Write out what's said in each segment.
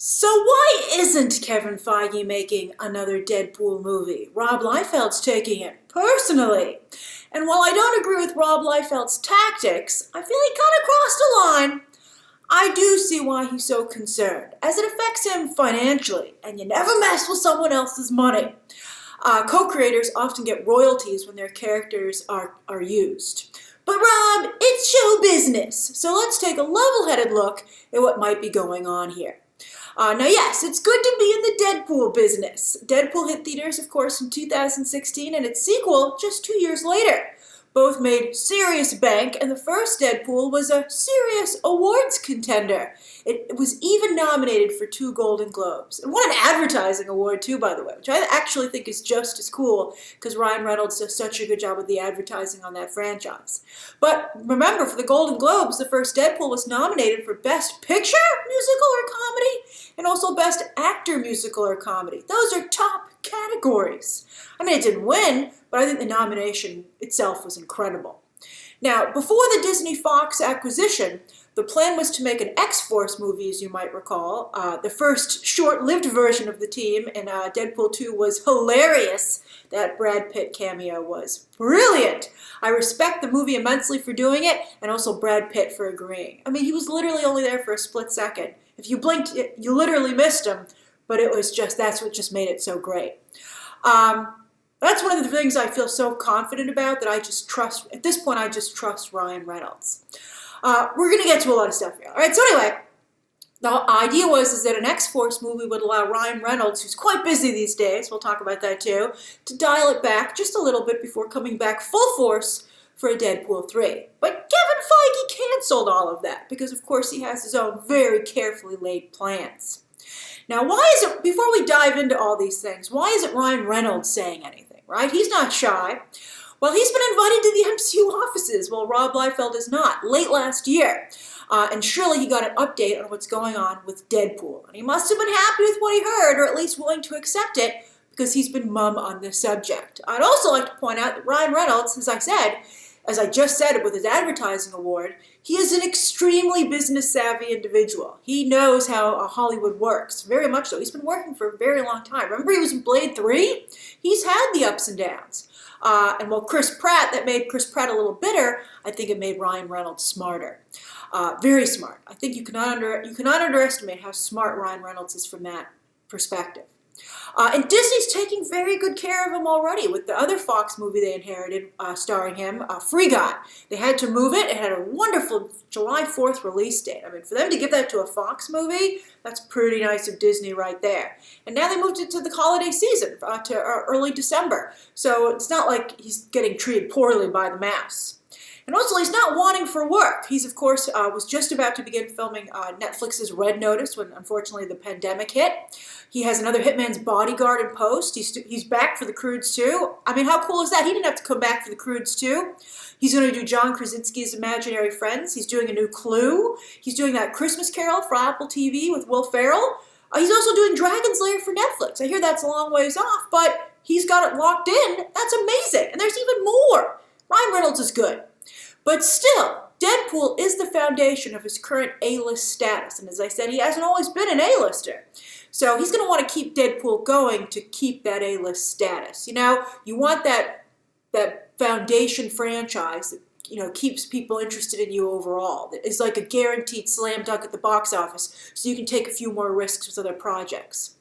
So why isn't Kevin Feige making another Deadpool movie? Rob Liefeld's taking it personally. And while I don't agree with Rob Liefeld's tactics, I feel he kind of crossed a line. I do see why he's so concerned, as it affects him financially, and you never mess with someone else's money. Co-creators often get royalties when their characters are used. But Rob, it's show business, so let's take a level-headed look at what might be going on here. Now yes, it's good to be in the Deadpool business. Deadpool hit theaters, of course, in 2016, and its sequel just 2 years later. Both made serious bank, and the first Deadpool was a serious awards contender. It was even nominated for 2 Golden Globes. And won an advertising award too, by the way, which I actually think is just as cool, because Ryan Reynolds does such a good job with the advertising on that franchise. But remember, for the Golden Globes, the first Deadpool was nominated for Best Picture, Musical or Comedy, and also Best Actor, Musical or Comedy. Those are top categories. I mean, it didn't win, but I think the nomination itself was incredible. Now, before the Disney-Fox acquisition, the plan was to make an X-Force movie, as you might recall. The first short-lived version of the team in Deadpool 2 was hilarious. That Brad Pitt cameo was brilliant. I respect the movie immensely for doing it, and also Brad Pitt for agreeing. I mean, he was literally only there for a split second. If you blinked, you literally missed him, but it was just, that's what just made it so great. That's one of the things I feel so confident about, that I just trust, at this point I just trust Ryan Reynolds. We're going to get to a lot of stuff here. All right, so anyway, the idea was that an X-Force movie would allow Ryan Reynolds, who's quite busy these days, we'll talk about that too, to dial it back just a little bit before coming back full force for a Deadpool 3. But Kevin Feige canceled all of that, because of course he has his own very carefully laid plans. Now, why is it, before we dive into all these things, why isn't Ryan Reynolds saying anything, right? He's not shy. Well, he's been invited to the MCU offices, while Rob Liefeld is not, late last year. And surely he got an update on what's going on with Deadpool. And he must have been happy with what he heard, or at least willing to accept it, because he's been mum on this subject. I'd also like to point out that Ryan Reynolds, as I just said with his advertising award, he is an extremely business-savvy individual. He knows how Hollywood works, very much so. He's been working for a very long time. Remember he was in Blade 3? He's had the ups and downs. And while Chris Pratt, that made Chris Pratt a little bitter, I think it made Ryan Reynolds smarter. Very smart. I think you cannot underestimate how smart Ryan Reynolds is from that perspective. And Disney's taking very good care of him already with the other Fox movie they inherited starring him, Free Guy. They had to move it. It had a wonderful July 4th release date. I mean, for them to give that to a Fox movie, that's pretty nice of Disney right there. And now they moved it to the holiday season, to early December. So it's not like he's getting treated poorly by the mouse. And also, he's not wanting for work. He's, of course, was just about to begin filming Netflix's Red Notice when, unfortunately, the pandemic hit. He has another Hitman's Bodyguard in post. He's back for The Croods 2. I mean, how cool is that? He didn't have to come back for The Croods 2. He's going to do John Krasinski's Imaginary Friends. He's doing a new Clue. He's doing that Christmas Carol for Apple TV with Will Ferrell. He's also doing Dragon's Lair for Netflix. I hear that's a long ways off, but he's got it locked in. That's amazing. And there's even more. Ryan Reynolds is good. But still, Deadpool is the foundation of his current A-list status. And as I said, he hasn't always been an A-lister. So he's going to want to keep Deadpool going to keep that A-list status. You know, you want that foundation franchise that, you know, keeps people interested in you overall. That is like a guaranteed slam dunk at the box office, so you can take a few more risks with other projects.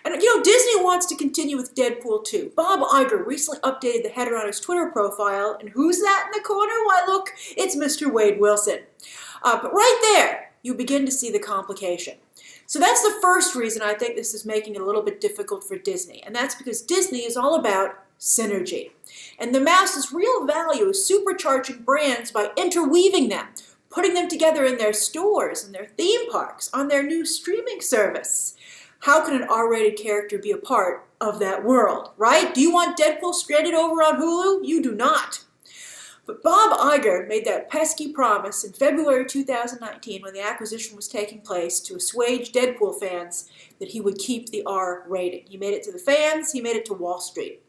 And, you know, Disney wants to continue with Deadpool 2. Bob Iger recently updated the header on his Twitter profile, and who's that in the corner? Why, look, it's Mr. Wade Wilson. But right there, you begin to see the complication. So that's the first reason I think this is making it a little bit difficult for Disney, and that's because Disney is all about synergy. And the mouse's real value is supercharging brands by interweaving them, putting them together in their stores, in their theme parks, on their new streaming service. How can an R-rated character be a part of that world, right? Do you want Deadpool stranded over on Hulu? You do not. But Bob Iger made that pesky promise in February 2019 when the acquisition was taking place to assuage Deadpool fans that he would keep the R rating. He made it to the fans, he made it to Wall Street.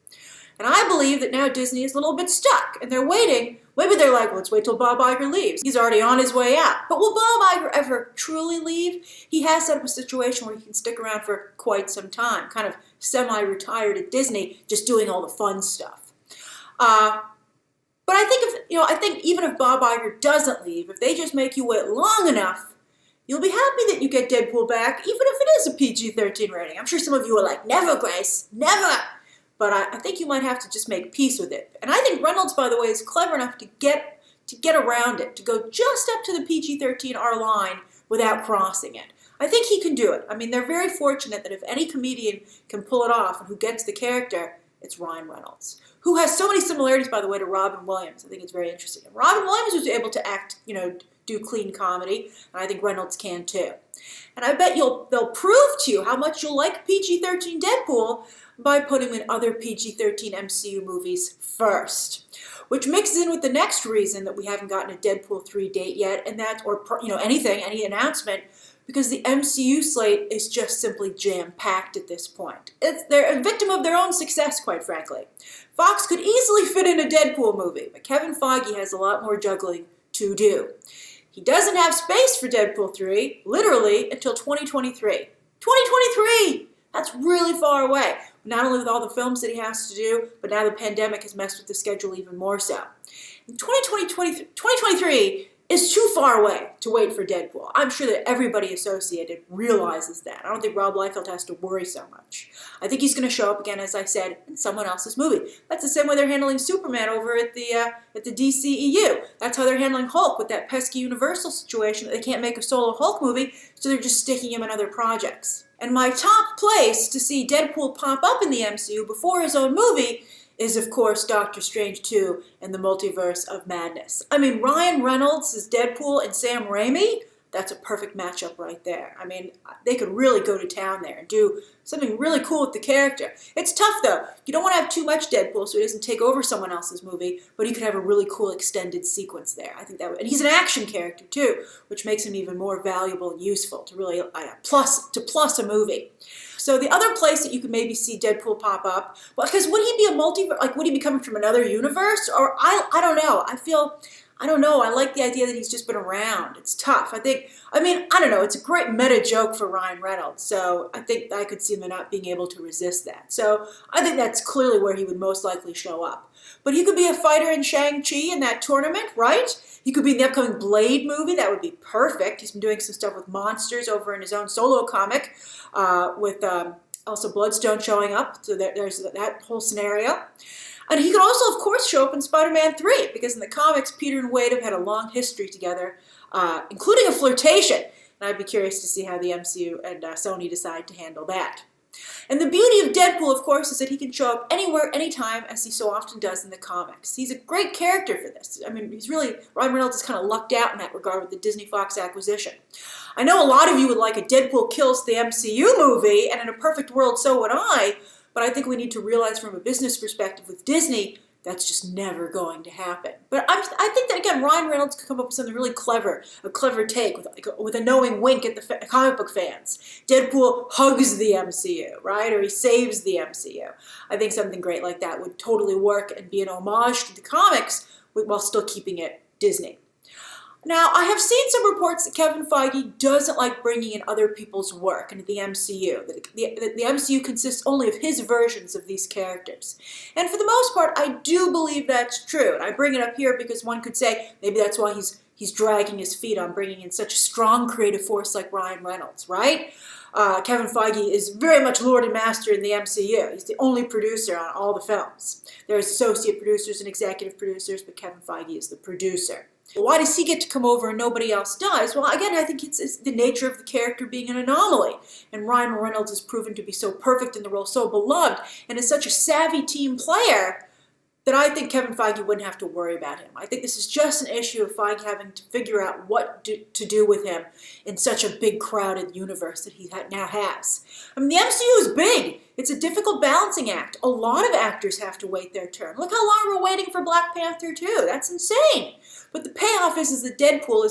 And I believe that now Disney is a little bit stuck, and they're waiting Maybe they're like, let's wait till Bob Iger leaves. He's already on his way out. But will Bob Iger ever truly leave? He has set up a situation where he can stick around for quite some time, kind of semi-retired at Disney, just doing all the fun stuff. But I think even if Bob Iger doesn't leave, if they just make you wait long enough, you'll be happy that you get Deadpool back, even if it is a PG-13 rating. I'm sure some of you are like, never, Grace, never. But I think you might have to just make peace with it. And I think Reynolds, by the way, is clever enough to get around it, to go just up to the PG-13 R line without crossing it. I think he can do it. I mean, they're very fortunate that if any comedian can pull it off and who gets the character, it's Ryan Reynolds, who has so many similarities, by the way, to Robin Williams. I think it's very interesting. And Robin Williams was able to act, do clean comedy, and I think Reynolds can too. And I bet they'll prove to you how much you'll like PG-13 Deadpool by putting him in other PG-13 MCU movies first. Which mixes in with the next reason that we haven't gotten a Deadpool 3 date yet, and any announcement, because the MCU slate is just simply jam-packed at this point. They're a victim of their own success, quite frankly. Fox could easily fit in a Deadpool movie, but Kevin Feige has a lot more juggling to do. He doesn't have space for Deadpool 3, literally, until 2023. 2023! That's really far away. Not only with all the films that he has to do, but now the pandemic has messed with the schedule even more so. 2023 is too far away to wait for Deadpool. I'm sure that everybody associated realizes that. I don't think Rob Liefeld has to worry so much. I think he's going to show up again, as I said, in someone else's movie. That's the same way they're handling Superman over at the DCEU. That's how they're handling Hulk with that pesky Universal situation that they can't make a solo Hulk movie, so they're just sticking him in other projects. And my top place to see Deadpool pop up in the MCU before his own movie is, of course, Doctor Strange 2 and the Multiverse of Madness. I mean, Ryan Reynolds is Deadpool and Sam Raimi. That's a perfect matchup right there. I mean, they could really go to town there and do something really cool with the character. It's tough, though. You don't want to have too much Deadpool so he doesn't take over someone else's movie, but he could have a really cool extended sequence there. I think that would, and he's an action character, too, which makes him even more valuable and useful to really plus a movie. So the other place that you could maybe see Deadpool pop up, well, because would he be a multiverse? Like, would he be coming from another universe? Or I don't know. I don't know. I like the idea that he's just been around. It's tough. I don't know. It's a great meta joke for Ryan Reynolds. So I think I could see him not being able to resist that. So I think that's clearly where he would most likely show up. But he could be a fighter in Shang-Chi in that tournament, right? He could be in the upcoming Blade movie. That would be perfect. He's been doing some stuff with monsters over in his own solo comic with also Bloodstone showing up. So there's that whole scenario. And he could also, of course, show up in Spider-Man 3, because in the comics, Peter and Wade have had a long history together, including a flirtation. And I'd be curious to see how the MCU and Sony decide to handle that. And the beauty of Deadpool, of course, is that he can show up anywhere, anytime, as he so often does in the comics. He's a great character for this. I mean, Ryan Reynolds is kind of lucked out in that regard with the Disney-Fox acquisition. I know a lot of you would like a Deadpool kills the MCU movie, and in a perfect world, so would I. But I think we need to realize from a business perspective with Disney, that's just never going to happen. But I think that, again, Ryan Reynolds could come up with something really clever, a clever take with a knowing wink at the comic book fans. Deadpool hugs the MCU, right? Or he saves the MCU. I think something great like that would totally work and be an homage to the comics while still keeping it Disney. Now, I have seen some reports that Kevin Feige doesn't like bringing in other people's work into the MCU. The MCU consists only of his versions of these characters. And for the most part, I do believe that's true. And I bring it up here because one could say maybe that's why he's dragging his feet on bringing in such a strong creative force like Ryan Reynolds, right? Kevin Feige is very much Lord and Master in the MCU. He's the only producer on all the films. There's associate producers and executive producers, but Kevin Feige is the producer. Why does he get to come over and nobody else does? Well, again, I think it's the nature of the character being an anomaly. And Ryan Reynolds has proven to be so perfect in the role, so beloved, and is such a savvy team player that I think Kevin Feige wouldn't have to worry about him. I think this is just an issue of Feige having to figure out what to do with him in such a big, crowded universe that he now has. I mean, the MCU is big. It's a difficult balancing act. A lot of actors have to wait their turn. Look how long we're waiting for Black Panther 2. That's insane. But the payoff is that Deadpool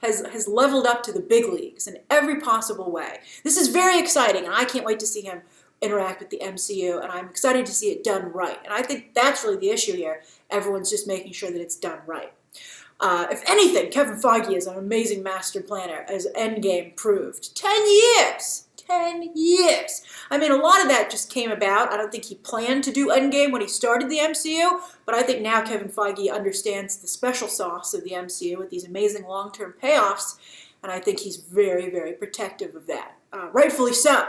has leveled up to the big leagues in every possible way. This is very exciting, and I can't wait to see him interact with the MCU, and I'm excited to see it done right. And I think that's really the issue here. Everyone's just making sure that it's done right. If anything, Kevin Feige is an amazing master planner, as Endgame proved. 10 years! 10 years! I mean, a lot of that just came about. I don't think he planned to do Endgame when he started the MCU, but I think now Kevin Feige understands the special sauce of the MCU with these amazing long-term payoffs, and I think he's very, very protective of that. Rightfully so.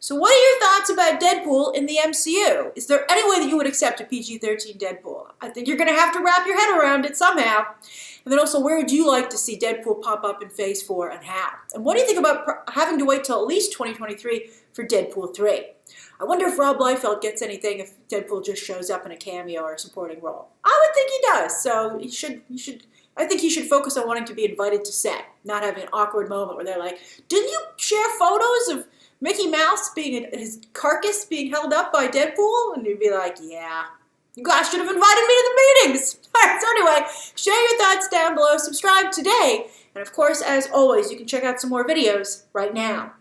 So what are your thoughts about Deadpool in the MCU? Is there any way that you would accept a PG-13 Deadpool? I think you're going to have to wrap your head around it somehow. And then also, where would you like to see Deadpool pop up in Phase 4 and how? And what do you think about having to wait till at least 2023 for Deadpool 3? I wonder if Rob Liefeld gets anything if Deadpool just shows up in a cameo or a supporting role. I would think he does, so I think he should focus on wanting to be invited to set, not having an awkward moment where they're like, didn't you share photos of Mickey Mouse his carcass being held up by Deadpool? And you'd be like, yeah, you guys should have invited me to the meetings. All right, so anyway, share your thoughts down below, subscribe today, and of course, as always, you can check out some more videos right now.